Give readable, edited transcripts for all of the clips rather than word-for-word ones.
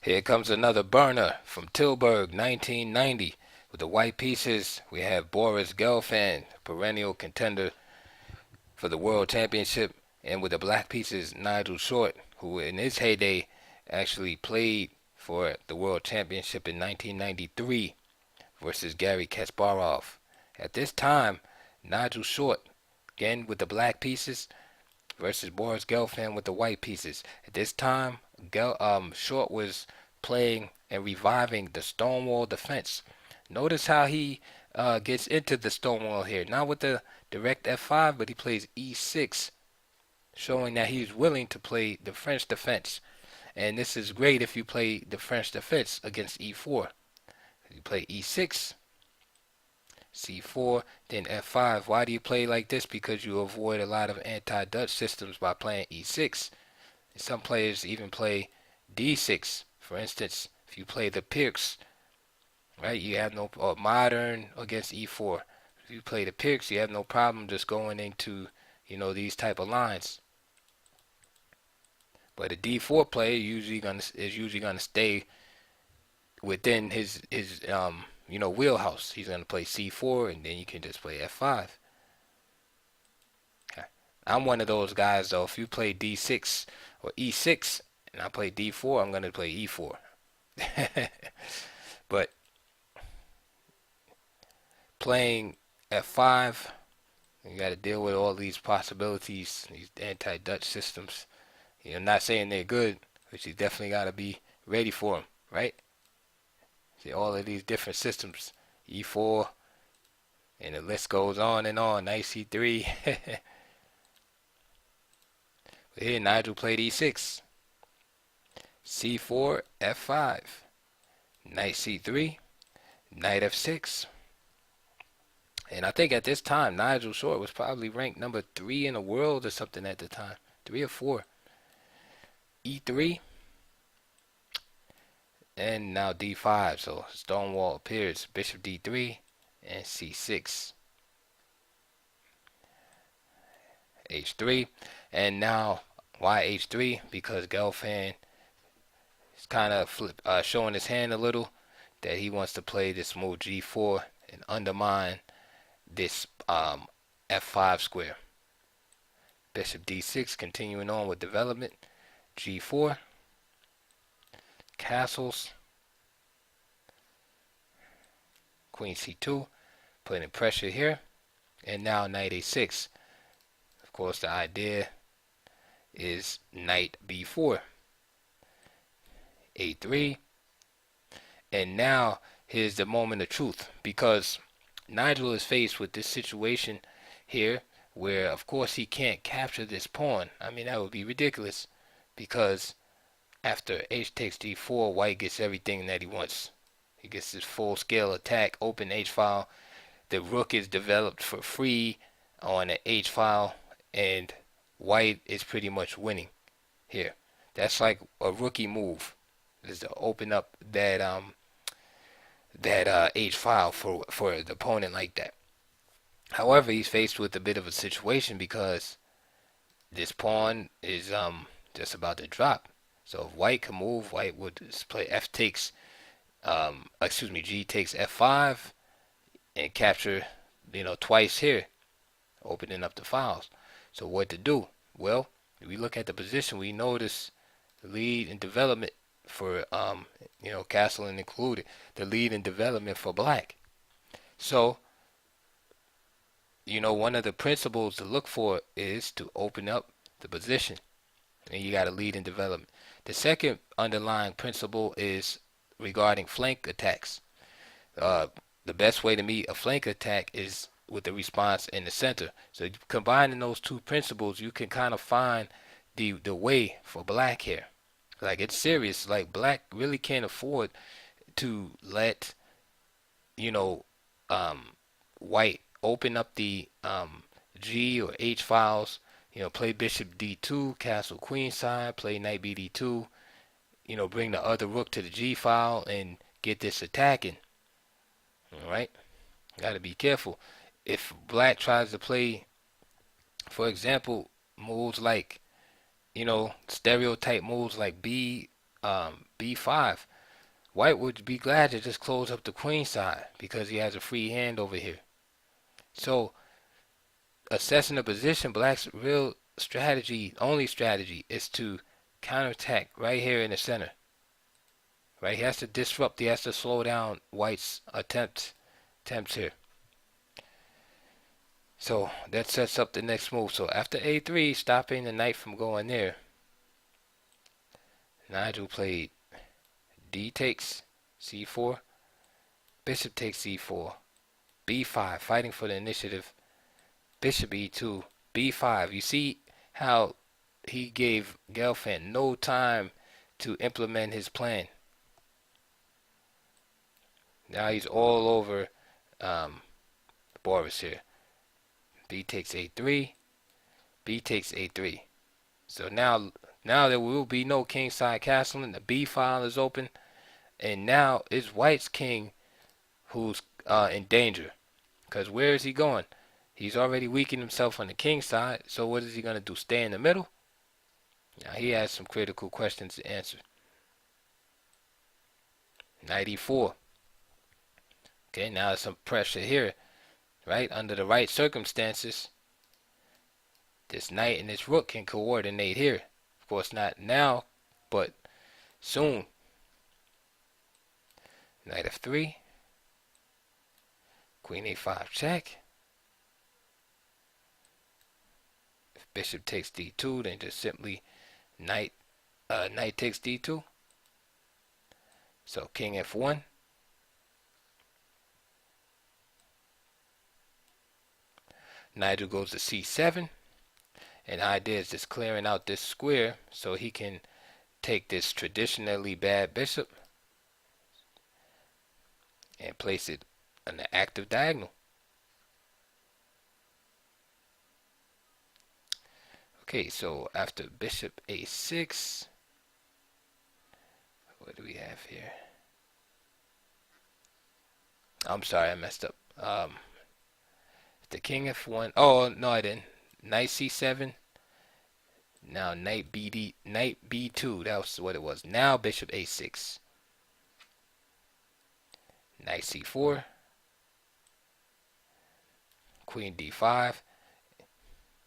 Here comes another burner from Tillburg, 1990. With the white pieces, we have Boris Gelfand, perennial contender for the World Championship, and with the black pieces, Nigel Short, who in his heyday actually played for the World Championship in 1993 versus Gary Kasparov. At this time, Nigel Short, again with the black pieces, versus Boris Gelfand with the white pieces. At this time, Short was playing and reviving the Stonewall defense. Notice how he gets into the Stonewall here. Not with the direct F5, but he plays E6, showing that he's willing to play the French defense. And this is great if you play the French defense against E4. You play E6, C4, then F5. Why do you play like this? Because you avoid a lot of anti-Dutch systems by playing E6. Some players even play D6. For instance, if you play the Pirks, right, you have no modern against E4. If you play the Pirks, you have no problem just going into, these type of lines. But a D4 player is usually gonna stay within his wheelhouse. He's gonna play C4, and then you can just play F5. Okay. I'm one of those guys though. If you play D6 or E6 and I play D4, I'm gonna play E4. But playing F5, you got to deal with all these possibilities, these anti-Dutch systems. I'm not saying they're good, but you definitely got to be ready for them, right? See all of these different systems, E4, and the list goes on and on. Knight C3. But here Nigel played E6, C4, F5, Knight C3, Knight F6. And I think at this time, Nigel Short was probably ranked number 3 in the world or something at the time. 3 or 4. E3. And now D5. So Stonewall appears. Bishop D3 and C6. H3. And now, why H3? Because Gelfand is kind of showing his hand a little. That he wants to play this move G4 and undermine this F5 square. Bishop D6, continuing on with development. G4, castles, Queen C2, putting pressure here, and now Knight A6. Of course, the idea is Knight B4, A3, and now here's the moment of truth, because Nigel is faced with this situation here where, of course, he can't capture this pawn. I mean, that would be ridiculous because after H takes D4, white gets everything that he wants. He gets this full-scale attack, open H-file. The rook is developed for free on the H-file, and white is pretty much winning here. That's like a rookie move, is to open up that H file for the opponent like that. However, he's faced with a bit of a situation because this pawn is just about to drop. So if white can move, white would just play F takes G takes F5 and capture twice here, opening up the files. So what to do? Well, if we look at the position, we notice the lead in development for castling included, the lead in development for black. So one of the principles to look for is to open up the position, and you got a lead in development. The second underlying principle is regarding flank attacks. The best way to meet a flank attack is with the response in the center. So combining those two principles, you can kind of find the way for black here. Like, it's serious. Like, black really can't afford to let white open up the G or H files. Play bishop D2, castle queenside, play knight BD2. Bring the other rook to the G file and get this attacking. All right, got to be careful. If black tries to play, for example, moves like stereotype moves like B b5. White would be glad to just close up the queen side because he has a free hand over here. So assessing the position, black's real strategy, only strategy, is to counterattack right here in the center. Right, he has to disrupt, he has to slow down white's attempts here. So that sets up the next move. So after a3, stopping the knight from going there, Nigel played d takes c4, bishop takes c4, b5, fighting for the initiative, bishop e2, b5. You see how he gave Gelfand no time to implement his plan. Now he's all over Boris here. B takes a3, b takes a3. So now there will be no kingside castling. The b file is open, and now it's white's king who's in danger. Because where is he going? He's already weakened himself on the king side. So what is he going to do? Stay in the middle? Now he has some critical questions to answer. Knight e4. Okay, now there's some pressure here, right? Under the right circumstances, this knight and this rook can coordinate here. Of course, not now, but soon. Knight f3. Queen a5 check. If bishop takes d2, then just simply knight takes d2. So king f1. Nigel goes to c7, and the idea is just clearing out this square so he can take this traditionally bad bishop and place it on the active diagonal. Okay, so after bishop a6, what do we have here? I'm sorry, I messed up. The king f1. Oh no, I didn't. Knight c7. Now knight b2. That was what it was. Now bishop a6. Knight c4. Queen d5.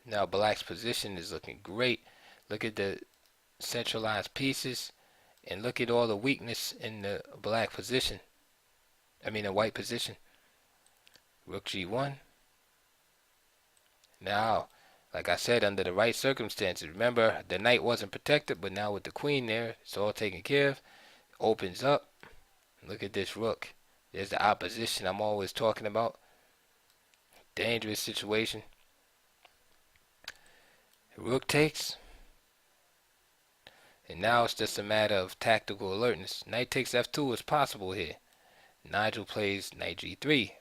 Now black's position is looking great. Look at the centralized pieces, and look at all the weakness in the black position. I mean the white position. Rook g1. Now, like I said, under the right circumstances, remember the knight wasn't protected, but now with the queen there, it's all taken care of. Opens up. Look at this rook. There's the opposition I'm always talking about. Dangerous situation. Rook takes. And now it's just a matter of tactical alertness. Knight takes f2 is possible here. Nigel plays knight g3.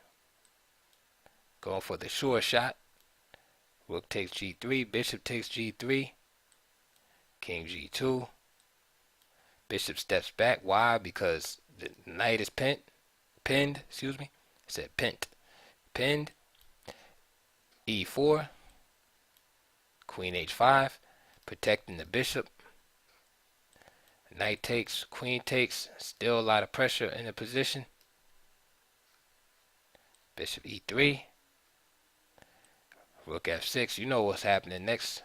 Going for the sure shot. Rook takes g3, bishop takes g3, king g2, bishop steps back. Why? Because the knight is pinned, excuse me. I said pinned, e4, queen h5, protecting the bishop. Knight takes, queen takes, still a lot of pressure in the position. Bishop e3. Rook f6, you know what's happening next.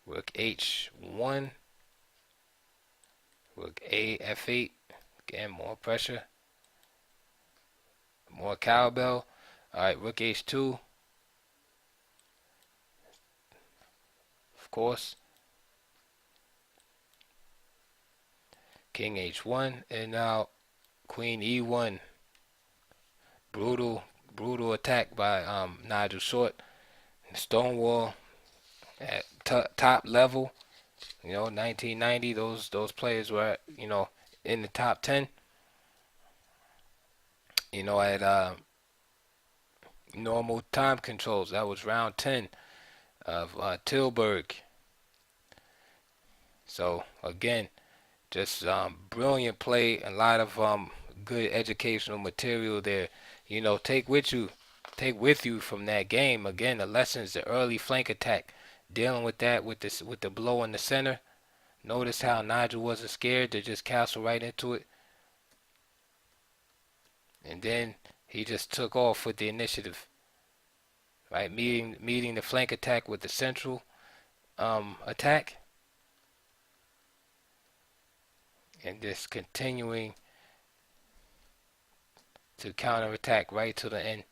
Rook h1. Rook a f8. Again, more pressure. More cowbell. Alright, rook h2. Of course. King h1. And now queen e1. Brutal attack by Nigel Short. Stonewall at top level. 1990. Those players were in the top 10. At normal time controls. That was round 10 of Tillburg. So again, just brilliant play. A lot of good educational material there. Take with you from that game. Again, the lessons, the early flank attack, dealing with that with the blow in the center. Notice how Nigel wasn't scared to just castle right into it. And then he just took off with the initiative. Right, meeting the flank attack with the central attack. And just continuing to counterattack right to the end.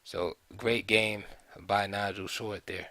So great game by Nigel Short there.